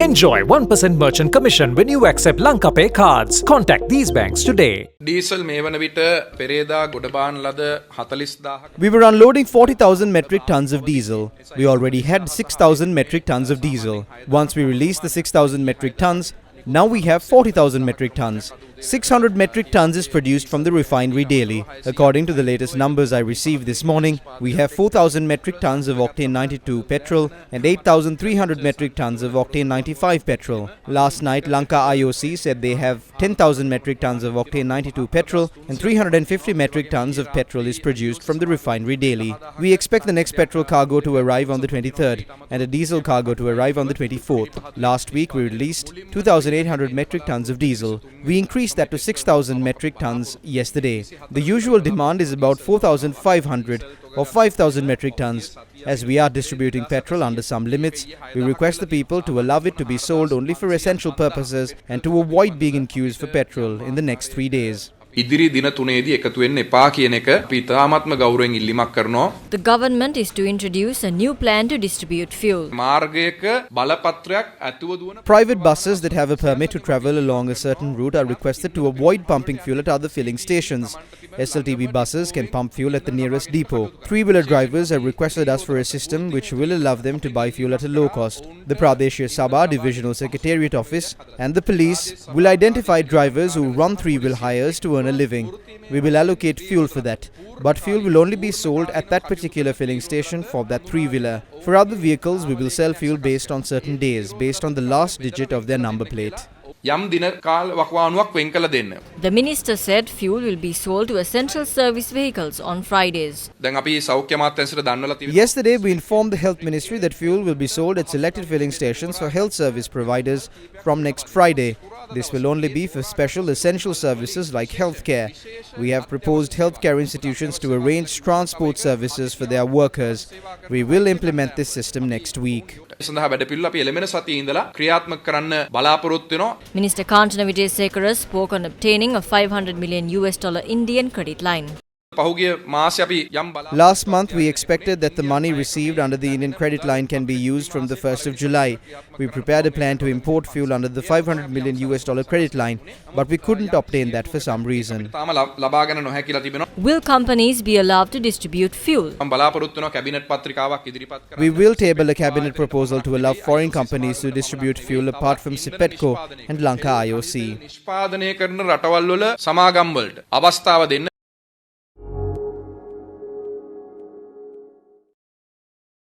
Enjoy 1% merchant commission when you accept Lanka Pay cards. Contact these banks today. Diesel මේ වන විට පෙරේදා ගොඩබාන ලද 40,000 We were unloading 40,000 metric tons of diesel. We already had 6,000 metric tons of diesel. Once we released the 6,000 metric tons, now we have 40,000 metric tons. 600 metric tons is produced from the refinery daily. According to the latest numbers I received this morning, we have 4,000 metric tons of octane 92 petrol and 8,300 metric tons of octane 95 petrol. Last night, Lanka IOC said they have 10,000 metric tons of octane 92 petrol and 350 metric tons of petrol is produced from the refinery daily. We expect the next petrol cargo to arrive on the 23rd and a diesel cargo to arrive on the 24th. Last week, we released 2,800 metric tons of diesel. We increased that to 6,000 metric tons yesterday. The usual demand is about 4,500 or 5,000 metric tons. As we are distributing petrol under some limits, we request the people to allow it to be sold only for essential purposes and to avoid being in queues for petrol in the next 3 days. ඉදිරි දින තුනේදී එකතු වෙන්න එපා කියන එක අපි තාමත්ම ගෞරවයෙන් ඉල්ලීමක් කරනවා. The government is to introduce a new plan to distribute fuel. මාර්ගයක බලපත්‍රයක් ඇතුව දුවන Private buses that have a permit to travel along a certain route are requested to avoid pumping fuel at other filling stations. SLTB buses can pump fuel at the nearest depot. Three-wheeler drivers have requested us for a system which will allow them to buy fuel at a low cost. The Pradeshya Sabha Divisional Secretariat Office and the police will identify drivers who run three-wheel hires to earn a living. We will allocate fuel for that. But fuel will only be sold at that particular filling station for that three-wheeler. For other vehicles, we will sell fuel based on certain days, based on the last digit of their number plate. යම් දින කාල වකවානුවක් වෙන් කළ දෙන්න. The minister said fuel will be sold to essential service vehicles on Fridays. දැන් අපි සෞඛ්‍ය අමාත්‍යාංශයට දන්වලා තියෙනවා. Yesterday, we informed the Health Ministry that fuel will be sold at selected filling stations for health service providers from next Friday. This will only be for special essential services like healthcare. We have proposed healthcare institutions to arrange transport services for their workers. We will implement this system next week. සඳහා වැඩපිළිවෙල අපි එළමෙන සතියේ ඉඳලා ක්‍රියාත්මක කරන්න බලාපොරොත්තු වෙනවා. Minister Kanchana Wijesekara spoke on obtaining a $500 million Indian credit line. පහුගිය මාසේ අපි යම් බලා Last month, we expected that the money received under the Indian credit line can be used from the 1st of July. We prepared a plan to import fuel under the $500 million credit line, but we couldn't obtain that for some reason. තාම ලබාගෙන නොහැකිලා තිබෙනවා. Will companies be allowed to distribute fuel? මම බලාපොරොත්තු වෙනවා cabinet පත්‍රිකාවක් ඉදිරිපත් කරන්න. We will table a cabinet proposal to allow foreign companies to distribute fuel apart from CPETCO and Lanka IOC. නිෂ්පාදනය කරන රටවල් වල සමාගම් වලට අවස්ථාව දෙන්න